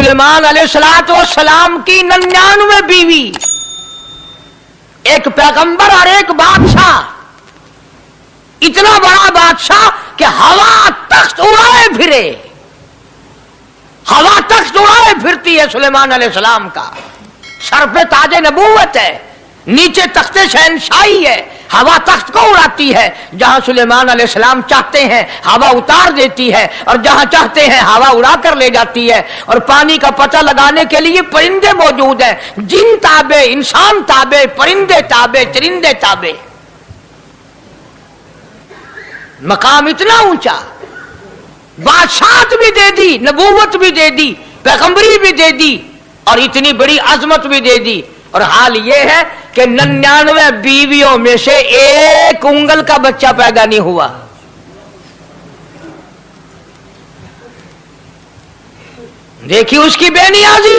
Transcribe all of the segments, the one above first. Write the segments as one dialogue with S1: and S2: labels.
S1: सुलेमान अलैहिस्सलाम की 99 बीवी, एक पैगंबर और एक बादशाह, इतना बड़ा बादशाह कि हवा तख्त उड़ाए फिरे, हवा तख्त उड़ाए फिरती है सुलेमान अलैहिस्सलाम का। सर पे ताजे नबूवत है, नीचे तख्ते शहनशाही है, हवा तख्त को उड़ाती है। जहां सुलेमान अलैहिस्सलाम चाहते हैं हवा उतार देती है, और जहां चाहते हैं हवा उड़ा कर ले जाती है। और पानी का पता लगाने के लिए परिंदे मौजूद हैं, जिन ताबे, इंसान ताबे, परिंदे ताबे, चरिंदे ताबे। मकाम इतना ऊंचा, बादशाहत भी दे दी, नबूवत भी दे दी, पैगंबरी भी दे दी, और इतनी बड़ी अजमत भी दे दी। और हाल यह है कि 99 बीवियों में से एक उंगल का बच्चा पैदा नहीं हुआ। देखिए उसकी बेनियाजी।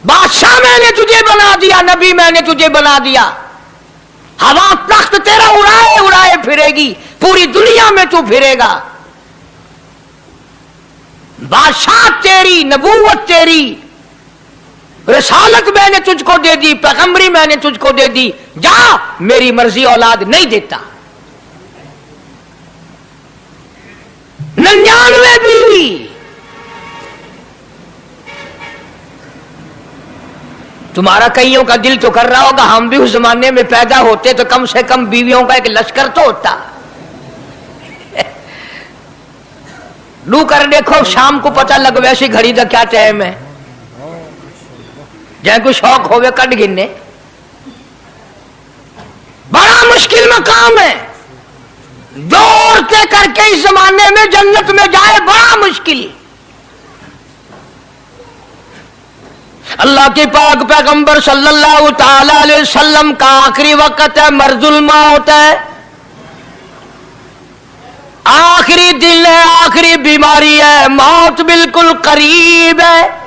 S1: बादशाह मैंने तुझे बना दिया, नबी मैंने तुझे बना दिया, हवा तख्त तेरा उड़ाए उड़ाए फिरेगी, पूरी दुनिया में तू फिरेगा। बादशाह तेरी, नबूवत तेरी, रसालत मैंने तुझको दे दी, पैगंबरी मैंने तुझको दे दी, जा मेरी मर्जी औलाद नहीं देता। 99 बीवी, तुम्हारा कईयों का दिल तो कर रहा होगा हम भी उस जमाने में पैदा होते तो कम से कम बीवियों का एक लश्कर तो होता। लू कर देखो, शाम को पता लग वैसी घड़ी का क्या टाइम है, जै कोई शौक होवे कट गिनने। बड़ा मुश्किल मकाम है, दौड़ते करके इस जमाने में जन्नत में जाए बड़ा मुश्किल। अल्लाह के पाक पैगंबर सल्लल्लाहु ताला अलैहि वसल्लम का आखिरी वक्त है, मर्जुल मौत है, आखिरी दिन है, आखिरी बीमारी है, मौत बिल्कुल करीब है।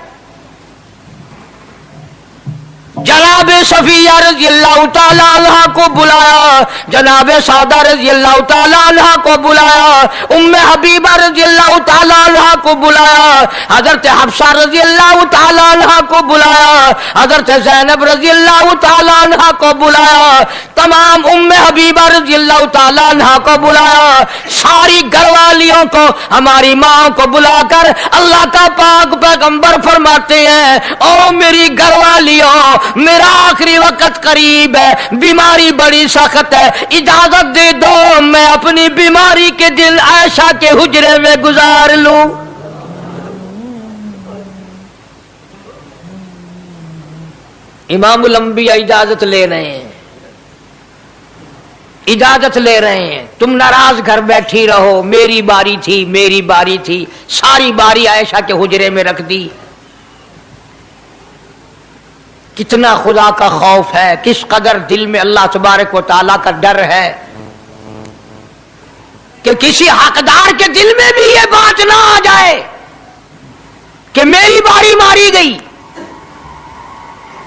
S1: जनाब सफिया रज़ियल्लाहु ताला अन्हा को बुलाया, जनाब सादा रज़ियल्लाहु ताला अन्हा को बुलाया, उम्मे हबीबा रज़ियल्लाहु ताला अन्हा को बुलाया, हजरत हफ्सा रज़ियल्लाहु ताला अन्हा को बुलाया, हजरत ज़ैनब रज़ियल्लाहु ताला अन्हा को बुलाया, तमाम उम्मे हबीबा रज़ियल्लाहु ताला अन्हा को बुलाया, सारी घरवालियों को, हमारी माँ को बुलाकर अल्लाह का पाक पैगंबर फरमाते हैं, ओ मेरी घरवालियों, मेरा आखिरी वक्त करीब है, बीमारी बड़ी सख्त है, इजाजत दे दो मैं अपनी बीमारी के दिन आयशा के हुजरे में गुजार लूं। इमामुल अंबिया इजाजत ले रहे हैं, इजाजत ले रहे हैं, तुम नाराज घर बैठी रहो, मेरी बारी थी, मेरी बारी थी, सारी बारी आयशा के हुजरे में रख दी। कितना खुदा का खौफ है, किस कदर दिल में अल्लाह तबारक व तआला का डर है कि किसी हकदार के दिल में भी ये बात ना आ जाए कि मेरी बारी मारी गई।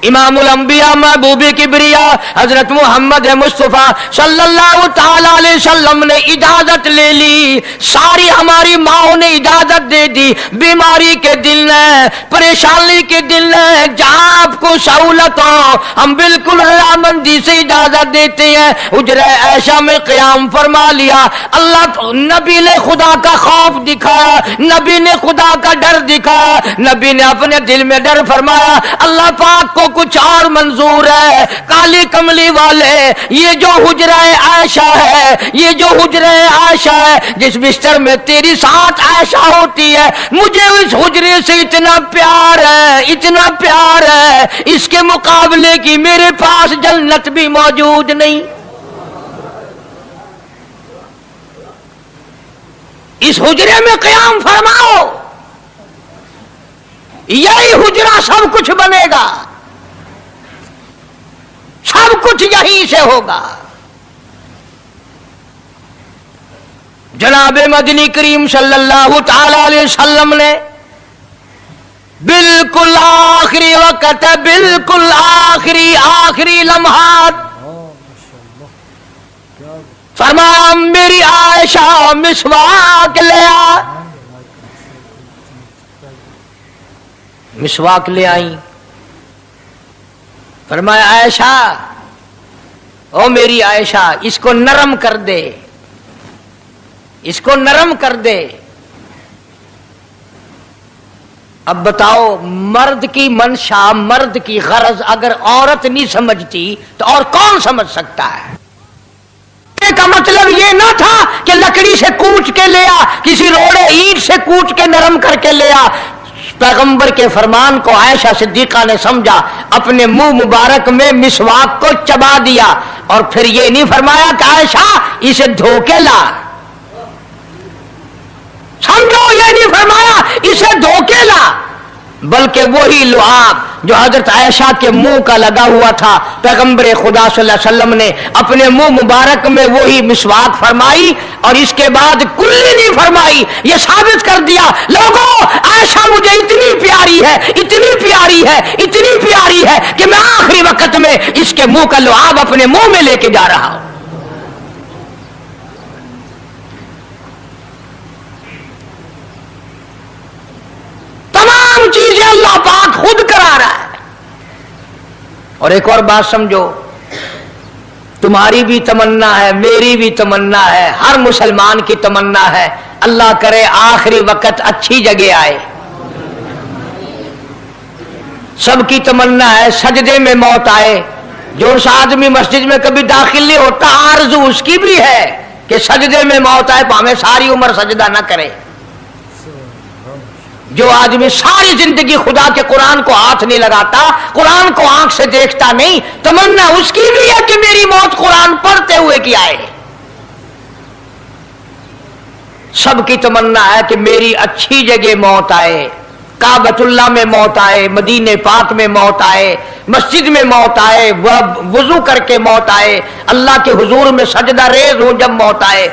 S1: इमामुल अंबिया महबूबे किबरिया हजरत मोहम्मद मुस्तफा सल्लल्लाहु ताला अलैहि वसल्लम ने इजाजत ले ली, सारी हमारी माओ ने इजाजत दे दी। बीमारी के दिन है, परेशानी के दिन है, जहां आपको सहूलत हो हम बिल्कुल रजामंदी से इजाजत देते हैं। हुजरे ऐशा में क़याम फरमा लिया, अल्लाह नबी ने खुदा का खौफ दिखाया, नबी ने खुदा का डर दिखाया, नबी ने अपने दिल में डर फरमाया, अल्लाह पाक को कुछ और मंजूर है। काली कमली वाले, ये जो हुजरा आयशा है, ये जो हुजरा आयशा है, जिस बिस्तर में तेरी साथ आयशा होती है, मुझे उस हुजरे से इतना प्यार है, इतना प्यार है, इसके मुकाबले की मेरे पास जन्नत भी मौजूद नहीं। इस हुजरे में क़याम फरमाओ, यही हुजरा सब कुछ बनेगा, सब कुछ यहीं से होगा। जनाबे मदनी करीम सल्लल्लाहु ताला अलैहि वसल्लम ने बिल्कुल आखिरी वक्त, बिल्कुल आखिरी लम्हात फरमाया, मेरी आयशा मिसवाक ले आ। मिसवाक ले आई। फरमाया आयशा, ओ मेरी आयशा, इसको नरम कर दे, इसको नरम कर दे। अब बताओ, मर्द की मंशा, मर्द की गरज अगर औरत नहीं समझती तो और कौन समझ सकता है? का मतलब ये ना था कि लकड़ी से कूट के ले आ, किसी रोड़े ईंट से कूट के नरम करके ले आ। पैगंबर के फरमान को आयशा सिद्दीका ने समझा, अपने मुंह मुबारक में मिसवाक को चबा दिया और फिर ये नहीं फरमाया कि आयशा इसे धो के ला। समझो, ये नहीं फरमाया इसे धो के ला, बल्कि वही लुआब जो हजरत आयशा के मुंह का लगा हुआ था, पैगंबर खुदा सल्लल्लाहु अलैहि वसल्लम ने अपने मुंह मुबारक में वही मिसवाक फरमाई और इसके बाद कुल्ली नहीं फरमाई। ये साबित कर दिया, लोगों, आयशा मुझे इतनी प्यारी है, इतनी प्यारी है, इतनी प्यारी है कि मैं आखिरी वक्त में इसके मुंह का लुआब अपने मुंह में लेके जा रहा हूं। चीजें अल्लाह पाक खुद करा रहा है। और एक और बात समझो, तुम्हारी भी तमन्ना है, मेरी भी तमन्ना है, हर मुसलमान की तमन्ना है, अल्लाह करे आखिरी वक्त अच्छी जगह आए। सबकी तमन्ना है सजदे में मौत आए। जो आदमी मस्जिद में कभी दाखिल नहीं होता, आरज़ू उसकी भी है कि सजदे में मौत आए, भावें सारी उम्र सजदा ना करे। जो आदमी सारी जिंदगी खुदा के कुरान को हाथ नहीं लगाता, कुरान को आंख से देखता नहीं, तमन्ना उसकी भी है कि मेरी मौत कुरान पढ़ते हुए की आए। सबकी तमन्ना है कि मेरी अच्छी जगह मौत आए, काबतुल्लाह में मौत आए, मदीने पाक में मौत आए, मस्जिद में मौत आए, वजू करके मौत आए, अल्लाह के हुजूर में सजदा रेज हो जब मौत आए।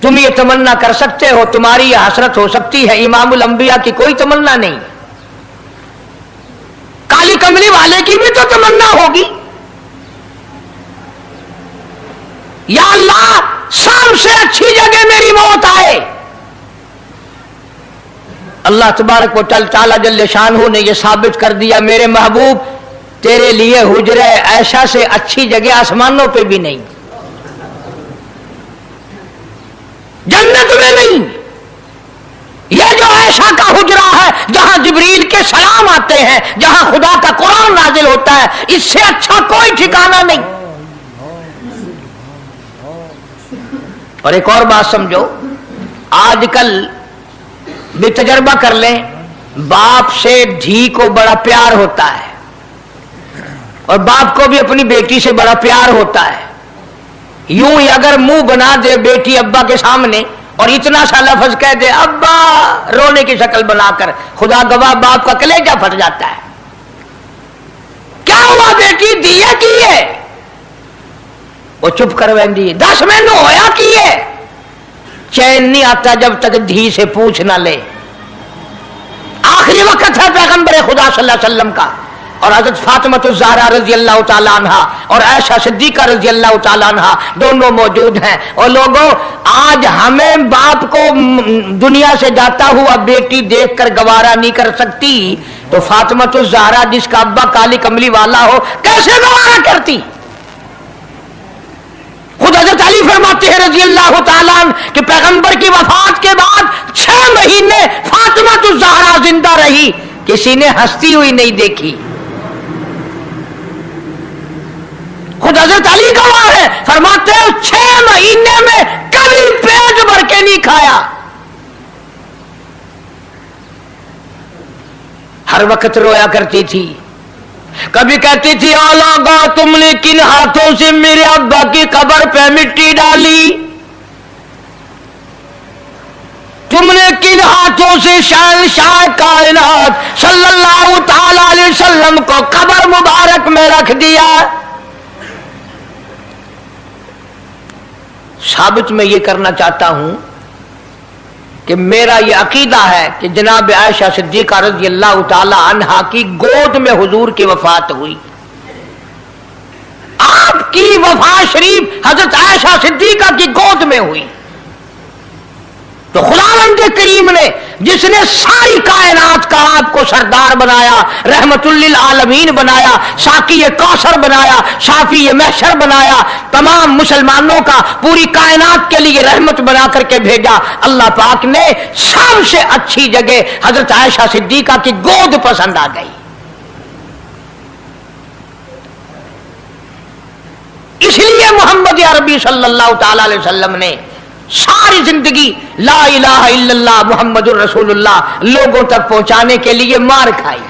S1: तुम ये तमन्ना कर सकते हो, तुम्हारी यह हसरत हो सकती है। इमामुल अंबिया की कोई तमन्ना नहीं। काली कमली वाले की भी तो तमन्ना होगी, या अल्लाह सबसे अच्छी जगह मेरी मौत आए। अल्लाह तबारक व तआला जल्ले शानहू ने यह साबित कर दिया, मेरे महबूब तेरे लिए हुजरे ऐशा से अच्छी जगह आसमानों पे भी नहीं, जन्नत में नहीं। यह जो ऐशा का हुजरा है, जहां जिब्रील के सलाम आते हैं, जहां खुदा का कुरान नाजिल होता है, इससे अच्छा कोई ठिकाना नहीं। और एक और बात समझो, आजकल भी तजर्बा कर लें, बाप से धी को बड़ा प्यार होता है और बाप को भी अपनी बेटी से बड़ा प्यार होता है। यूं ही अगर मुंह बना दे बेटी अब्बा के सामने और इतना सा लफ्ज कह दे अब्बा, रोने की शक्ल बनाकर, खुदा गवाह बाप का कलेजा फट जाता है। क्या हुआ बेटी, दिए की है? वो चुप कर वेंदी, 10 महीनों होया की है। चैन नहीं आता जब तक धी से पूछ ना ले। आखिरी वक्त है पैगंबर खुदा सल्लल्लाहु अलैहि वसल्लम का, और हजरत फातिमा ज़हरा रज़ी अल्लाह तआला अन्हा और आयशा सिद्दीका रज़ी अल्लाह तआला अन्हा दोनों मौजूद हैं। और लोगों, आज हमें बाप को दुनिया से जाता हुआ बेटी देखकर गवारा नहीं कर सकती, तो फातिमा ज़हरा जिसका अब्बा काली कमली वाला हो, कैसे गवारा करती? खुद हजरत अली फरमाते हैं रज़ी अल्लाह तआला अन्हु कि पैगंबर की वफात के बाद 6 महीने फातिमा ज़हरा जिंदा रही, किसी ने हंसती हुई नहीं देखी। खुद हजरत अली गवाह है, फरमाते हैं 6 महीने में कभी पेट भर के नहीं खाया। हर वक्त रोया करती थी। कभी कहती थी, ओ लोगों, तुमने किन हाथों से मेरे अब्बा की कब्र पे मिट्टी डाली? तुमने किन हाथों से शहंशाह कायनात सल्लल्लाहु तआला अलैहि वसल्लम को कब्र मुबारक में रख दिया? साबित मैं ये करना चाहता हूं कि मेरा ये अकीदा है कि जनाब आयशा सिद्दीका रज़ी अल्लाह तआला अन्हा की गोद में हुजूर की वफात हुई। आपकी वफात शरीफ हजरत आयशा सिद्दीका की गोद में हुई। تو خداوند کریم نے جس نے ساری کائنات کا آپ کو سردار بنایا، رحمت للعالمین بنایا، ساقی کوثر بنایا، شافی محشر بنایا، تمام مسلمانوں کا پوری کائنات کے لیے رحمت بنا کر کے بھیجا، اللہ پاک نے سب سے اچھی جگہ حضرت عائشہ صدیقہ کی گود پسند آ گئی۔ اس لیے محمد عربی صلی اللہ تعالی علیہ وسلم نے ساری زندگی لا الہ الا اللہ محمد الرسول اللہ لوگوں تک پہنچانے کے لیے مار کھائی۔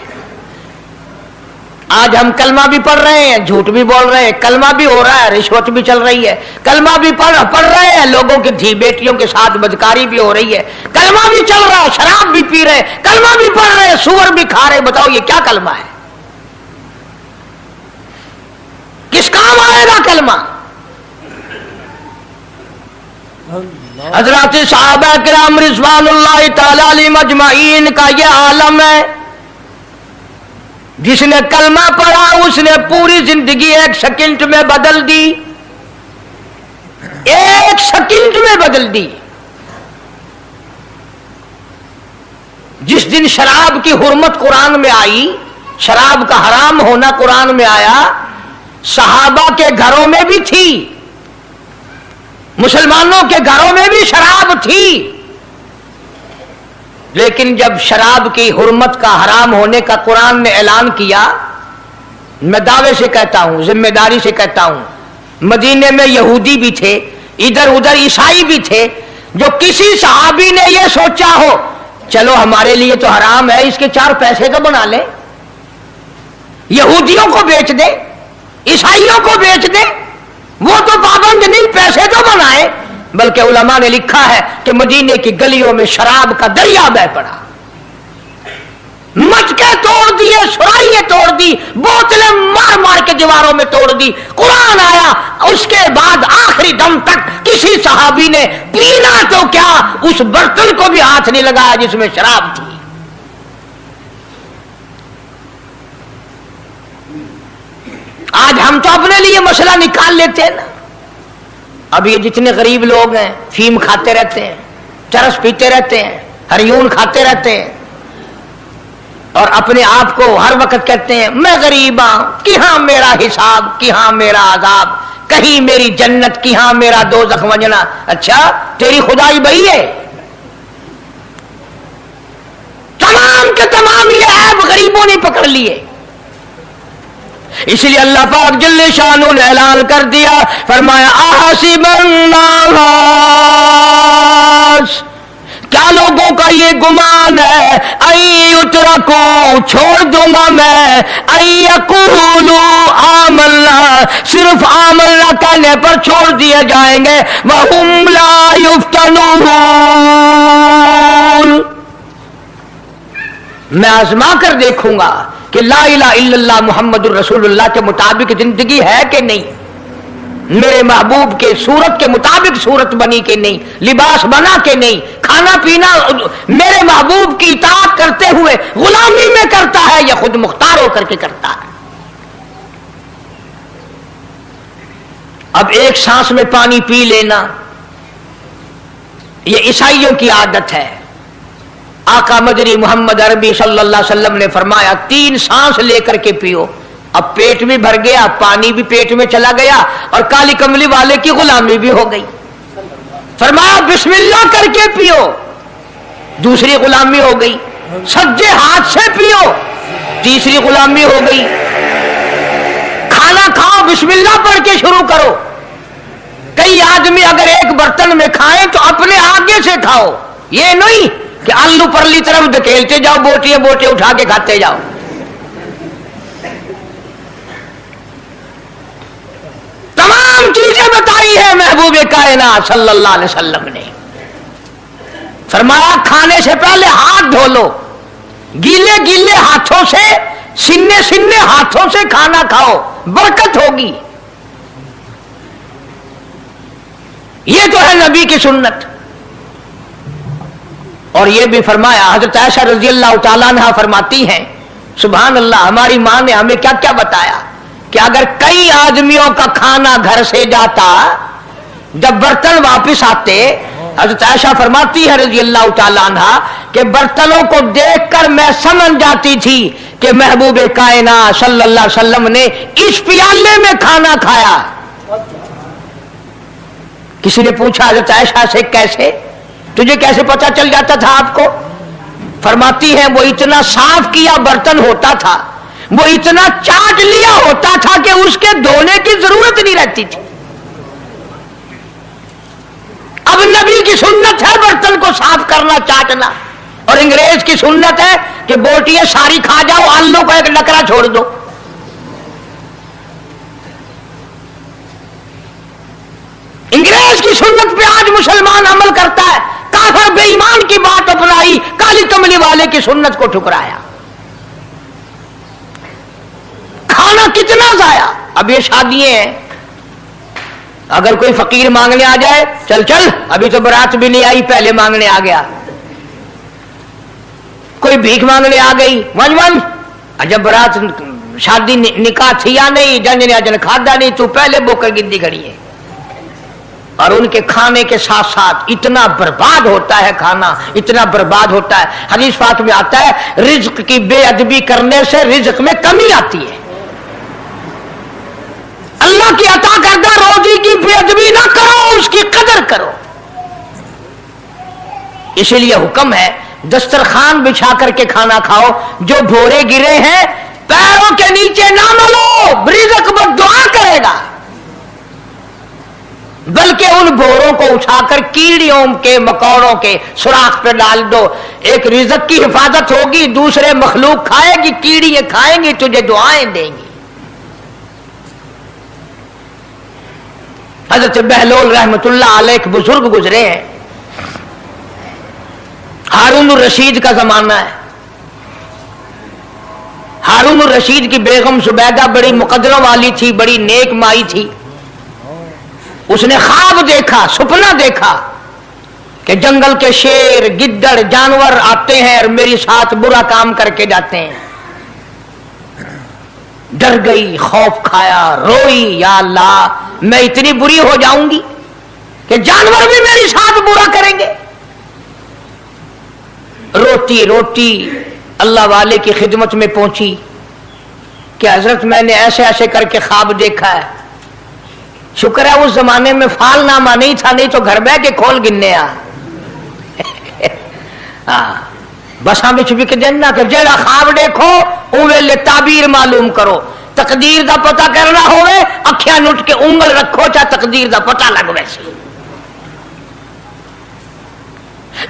S1: آج ہم کلمہ بھی پڑھ رہے ہیں، جھوٹ بھی بول رہے ہیں، کلمہ بھی ہو رہا ہے، رشوت بھی چل رہی ہے، کلمہ بھی پڑھ رہے ہیں، لوگوں کی دھی بیٹیوں کے ساتھ بدکاری بھی ہو رہی ہے، کلمہ بھی چل رہا ہے، شراب بھی پی رہے ہیں، کلمہ بھی پڑھ رہے ہیں، سور بھی کھا رہے ہیں۔ بتاؤ یہ کیا کلمہ ہے؟ کس کام آئے گا کلمہ؟ حضرات صحابہ کرام رضوان اللہ تعالی علیہم اجمعین کا یہ عالم ہے، جس نے کلمہ پڑھا اس نے پوری زندگی ایک سیکنڈ میں بدل دی، ایک سیکنڈ میں بدل دی۔ جس دن شراب کی حرمت قرآن میں آئی، شراب کا حرام ہونا قرآن میں آیا، صحابہ کے گھروں میں بھی تھی، مسلمانوں کے گھروں میں بھی شراب تھی، لیکن جب شراب کی حرمت کا حرام ہونے کا قرآن نے اعلان کیا، میں دعوے سے کہتا ہوں، ذمہ داری سے کہتا ہوں، مدینے میں یہودی بھی تھے، ادھر ادھر عیسائی بھی تھے، جو کسی صحابی نے یہ سوچا ہو چلو ہمارے لیے تو حرام ہے، اس کے 4 پیسے تو بنا لیں، یہودیوں کو بیچ دے، عیسائیوں کو بیچ دے، وہ تو پابند نہیں، پیسے تو بنائے۔ بلکہ علماء نے لکھا ہے کہ مدینے کی گلیوں میں شراب کا دریا بہ پڑا، مٹکے توڑ دیے، سرائیاں توڑ دی، بوتلیں مار مار کے دیواروں میں توڑ دی۔ قرآن آیا، اس کے بعد آخری دم تک کسی صحابی نے پینا تو کیا اس برتن کو بھی ہاتھ نہیں لگایا جس میں شراب تھی۔ آج ہم تو اپنے لیے مسئلہ نکال لیتے ہیں نا۔ اب یہ جتنے غریب لوگ ہیں فیم کھاتے رہتے ہیں، چرس پیتے رہتے ہیں، ہریون کھاتے رہتے ہیں، اور اپنے آپ کو ہر وقت کہتے ہیں میں غریب ہوں، کہاں میرا حساب، کہاں میرا عذاب، کہیں میری جنت، کہاں میرا دوزخ وجنا۔ اچھا تیری خدائی بھئی ہے؟ تمام کے تمام یہ عیب غریبوں نے پکڑ لیے۔ اس لیے اللہ پاک جل شانہ نے اعلان کر دیا، فرمایا احسب الناس، کیا لوگوں کا یہ گمان ہے، ان یترکوا، چھوڑ دوں گا میں، ان یقولوا آمنا، صرف آمنا کہنے پر چھوڑ دیے جائیں گے، وہم لا یفتنون، میں آزما کر دیکھوں گا کہ لا الہ الا اللہ محمد الرسول اللہ کے مطابق زندگی ہے کہ نہیں، میرے محبوب کے صورت کے مطابق صورت بنی کہ نہیں، لباس بنا کہ نہیں، کھانا پینا میرے محبوب کی اطاعت کرتے ہوئے غلامی میں کرتا ہے یا خود مختار ہو کر کے کرتا ہے۔ اب ایک سانس میں پانی پی لینا یہ عیسائیوں کی عادت ہے۔ آقا مدنی محمد عربی صلی اللہ علیہ وسلم نے فرمایا 3 سانس لے کر کے پیو، اب پیٹ بھی بھر گیا، پانی بھی پیٹ میں چلا گیا، اور کالی کملی والے کی غلامی بھی ہو گئی۔ فرمایا بسم اللہ کر کے پیو، دوسری غلامی ہو گئی، سجے ہاتھ سے پیو، تیسری غلامی ہو گئی، کھانا کھاؤ بسم اللہ پڑھ کے شروع کرو۔ کئی آدمی اگر ایک برتن میں کھائیں تو اپنے آگے سے کھاؤ، یہ نہیں کہ آلو پرلی طرف دھکیلتے جاؤ، بوٹیاں بوٹیاں اٹھا کے کھاتے جاؤ۔ تمام چیزیں بتائی ہے محبوب کائنات صلی اللہ علیہ وسلم نے۔ فرمایا کھانے سے پہلے ہاتھ دھو لو، گیلے گیلے ہاتھوں سے، سننے سننے ہاتھوں سے کھانا کھاؤ، برکت ہوگی۔ یہ تو ہے نبی کی سنت۔ اور یہ بھی فرمایا، حضرت عائشہ رضی اللہ تعالیٰ عنہ فرماتی ہیں سبحان اللہ، ہماری ماں نے ہمیں کیا کیا بتایا کہ اگر کئی آدمیوں کا کھانا گھر سے جاتا، جب برتن واپس آتے हज़रत आयशा फरमाती है रज़ी अल्लाह ताला अन्हा कि बर्तनों को देखकर मैं समझ जाती थी कि महबूब कायनात सल्लल्लाहु अलैहि वसल्लम ने इस प्याले में खाना खाया। किसी ने पूछा हज़रत आयशा से कैसे, तुझे कैसे पता चल जाता था आपको? फरमाती है वो इतना साफ किया बर्तन होता था, वो इतना चाट लिया होता था कि उसके धोने की जरूरत नहीं रहती थी। अब नबी की सुन्नत है बर्तन को साफ करना, चाटना, और अंग्रेज की सुन्नत है कि बोटियां सारी खा जाओ, आलू को एक नकरा छोड़ दो। अंग्रेज की सुन्नत पे आज मुसलमान अमल करता है, काफिर बेईमान की बात अपनाई, काली कमली वाले की सुन्नत को ठुकराया। खाना कितना जाया। अब ये शादियां हैं, अगर कोई फकीर मांगने आ जाए, चल चल अभी तो बारात भी नहीं आई, पहले मांगने आ गया। कोई भीख मांगने आ गई, वन वन, जब बारात शादी निकाह थी या नहीं, जन ने जन खादा नहीं, तू पहले बोकर गिद्दी खड़ी है। और उनके खाने के साथ साथ इतना बर्बाद होता है खाना, इतना बर्बाद होता है। हदीस पाक में आता है रिज्क की बेअदबी करने से रिज्क में कमी आती है। अल्लाह की अता करदा रोजी की बेअदबी ना करो, उसकी कदर करो। इसीलिए हुक्म है दस्तरखान बिछा करके खाना खाओ, जो भोरे गिरे हैं पैरों के नीचे ना मलो, रिज़्क बद्दुआ करेगा। बल्कि उन भोरों को उठाकर कीड़ियों के मकोड़ों के सुराख पे डाल दो, एक रिज़्क की हिफाजत होगी, दूसरे मखलूक खाएगी, कीड़ियां खाएंगी, तुझे दुआएं देंगी। हज़रत बहलोल रहमतुल्लाह अलैह एक बुजुर्ग गुजरे हैं, हारून रशीद का जमाना है। हारून रशीद की बेगम सुबैदा बड़ी मुकद्दरों वाली थी, बड़ी नेक माई थी। उसने ख्वाब देखा, सपना देखा कि जंगल के शेर, गिद्दड़, जानवर आते हैं और मेरे साथ बुरा काम करके जाते हैं। डर गई, खौफ खाया, रोई, या अल्लाह मैं इतनी बुरी हो जाऊंगी कि जानवर भी मेरे साथ बुरा करेंगे। रोती रोती अल्लाह वाले की खिदमत में पहुंची कि हजरत मैंने ऐसे ऐसे करके ख्वाब देखा है। शुक्र है उस जमाने में फालनामा नहीं था, नहीं तो घर बह के खोल गिनने आ बसा बिच बिक देना कि जेड़ा ख्वाब देखो उवेले ताबीर मालूम करो। तकदीर दा पता करना होवे, अखियां नुट के उंगल रखो, चाहे तकदीर दा पता लग वैसे।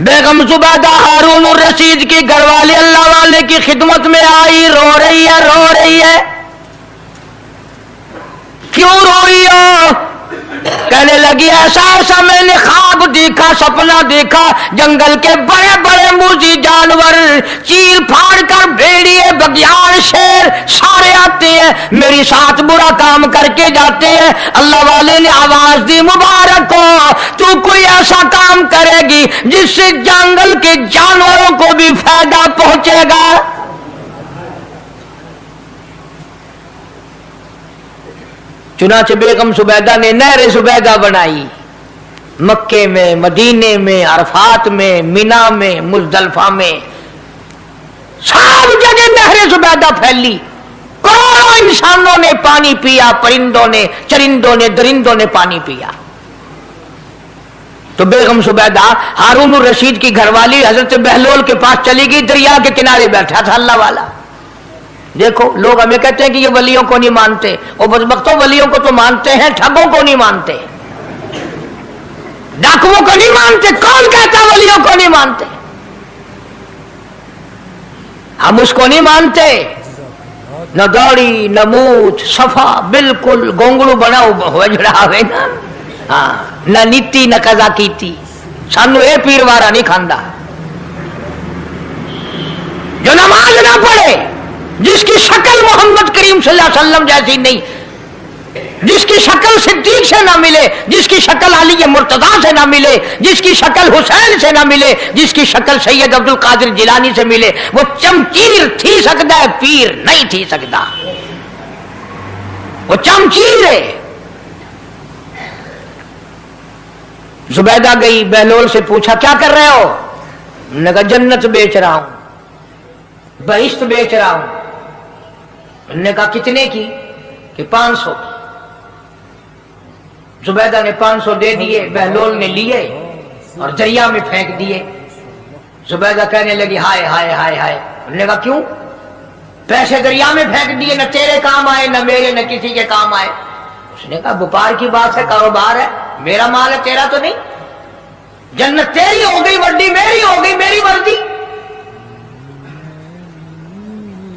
S1: बेगम जुबैदा हारून रशीद की घरवाली अल्लाह वाले की खिदमत में आई, रो रही है, रो रही है। क्यों रो रही हो? कहने लगी ऐसा ऐसा मैंने ख्वाब देखा, सपना देखा, जंगल के बड़े बड़े मुर्गी जानवर, चीर फाड़ कर भेड़िए, बघियार, शेर सारे आते हैं, मेरी साथ बुरा काम करके जाते हैं। अल्लाह वाले ने आवाज दी मुबारक हो, तू कोई ऐसा काम करेगी जिससे जंगल के जानवरों को भी फायदा पहुंचेगा। चुनाचे बेगम सुबैदा ने नहर सुबैदा बनाई, मक्के में, मदीने में, अरफात में, मिना में, मुजदलफा में, सब जगह नहर सुबैदा फैली। करोड़ों इंसानों ने पानी पिया, परिंदों ने, चरिंदों ने, दरिंदों ने पानी पिया। तो बेगम सुबैदा हारून रशीद की घरवाली हजरत बहलोल के पास चली गई, दरिया के किनारे बैठा था अल्लाह वाला। देखो लोग हमें कहते हैं कि ये वलियों को नहीं मानते, और बदबख्तों वलियों को तो मानते हैं, ठगों को नहीं मानते, डाकुओं को नहीं मानते। कौन कहता वलियों को नहीं मानते? हम उसको नहीं मानते, न दौड़ी न मूछ, सफा बिल्कुल गोंगड़ू बना हुआ जड़ा है ना, हाँ, न नीति न कजा कीती, सानू ये पीरवारा नहीं खांदा। जो नमाज ना पढ़े, जिसकी शक्ल मोहम्मद करीम सल्लल्लाहु अलैहि वसल्लम जैसी नहीं, जिसकी शक्ल सिद्दीक से ना मिले, जिसकी शक्ल अली मुर्तजा से ना मिले, जिसकी शक्ल हुसैन से ना मिले, जिसकी शक्ल सैयद अब्दुल कादिर जिलानी से मिले, वो चमचीर थी सकता है, पीर नहीं थी सकता। वो चमचीर है। जुबैदा गई, बहलोल से पूछा क्या कर रहे हो? उन्होंने कहा जन्नत बेच रहा हूं, बहिश्त बेच रहा हूं। उन्होंने कहा कितने की? कि 500 की। जुबैदा ने 500 दे दिए, बहलोल ने लिए और दरिया में फेंक दिए। जुबैदा कहने लगी हाय हाय हाय हाय। उन्होंने कहा क्यों? पैसे दरिया में फेंक दिए, न तेरे काम आए न मेरे, न किसी के काम आए। उसने कहा व्यापार की बात है, कारोबार है, मेरा माल है तेरा तो नहीं। जन्नत तेरी हो गई, वड्डी मेरी हो गई, मेरी वर्दी।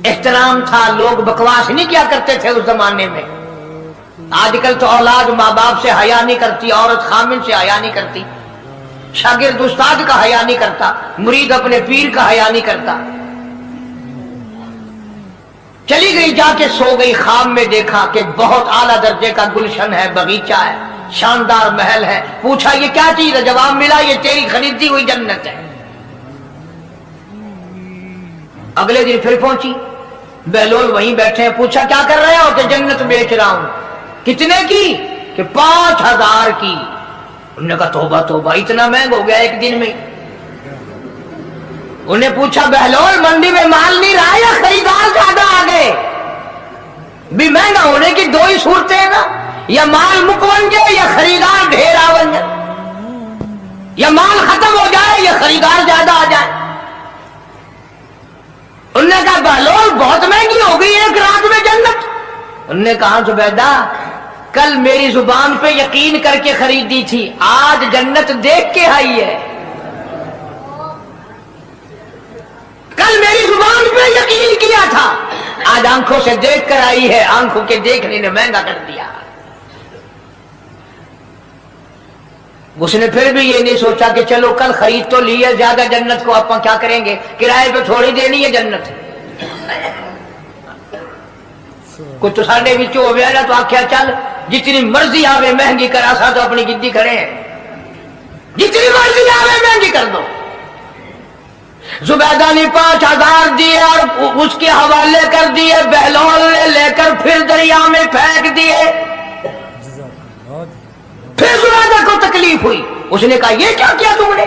S1: एहतराम था, लोग बकवास नहीं किया करते थे उस जमाने में। आजकल तो औलाद माँ बाप से हया नहीं करती, औरत खामिन से हया नहीं करती, शागिर्द उस्ताद का हया नहीं करता, मुरीद अपने पीर का हया नहीं करता। चली गई, जाके सो गई, ख्वाब में देखा कि बहुत आला दर्जे का गुलशन है, बगीचा है, शानदार महल है। पूछा ये क्या चीज है? जवाब मिला ये तेरी खरीदी हुई जन्नत है। अगले दिन फिर पहुंची, बहलोल वहीं बैठे हैं। पूछा क्या कर रहे हो? कि जन्नत बेच रहा हूं। कितने की? कि 5000 की। उन्होंने कहा तौबा तौबा, इतना महंगा हो गया एक दिन में। उन्हें पूछा बहलोल मंडी में माल नहीं रहा या खरीदार ज्यादा आ गए? भी महंगा होने की दो ही सूरतें हैं ना, या माल मुक बन जाए या खरीदार ढेर आ बन जाए, या माल खत्म हो जाए या खरीदार ज्यादा आ जाए। उन्होंने कहा बहलोल बहुत महंगी हो गई एक रात में जन्नत। उन्होंने कहा जुबैदा कल मेरी जुबान पे यकीन करके खरीदी थी, आज जन्नत देख के आई है। कल मेरी जुबान पे यकीन किया था, आज आंखों से देख कर आई है। आंखों के देखने ने महंगा कर दिया। उसने फिर भी ये नहीं सोचा कि चलो कल खरीद तो ली है, ज्यादा जन्नत को अपन क्या करेंगे, किराए पे थोड़ी देनी है जन्नत। कुछ तो साढ़े बिच हो गया ना, तो आख्या चल जितनी मर्जी आवे महंगी करा सा, तो अपनी जिद्दी खड़े हैं, जितनी मर्जी आवे महंगी कर दो। जुबैदा ने 5000 दिए और उसके हवाले कर दिए। बहलोल ने लेकर फिर दरिया में फेंक दिए। फिर जुबैदा को तकलीफ हुई, उसने कहा ये क्या किया तुमने?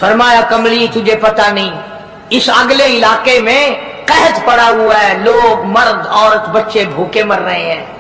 S1: फरमाया कमली तुझे पता नहीं, इस अगले इलाके में कहत पड़ा हुआ है, लोग मर्द औरत बच्चे भूखे मर रहे हैं।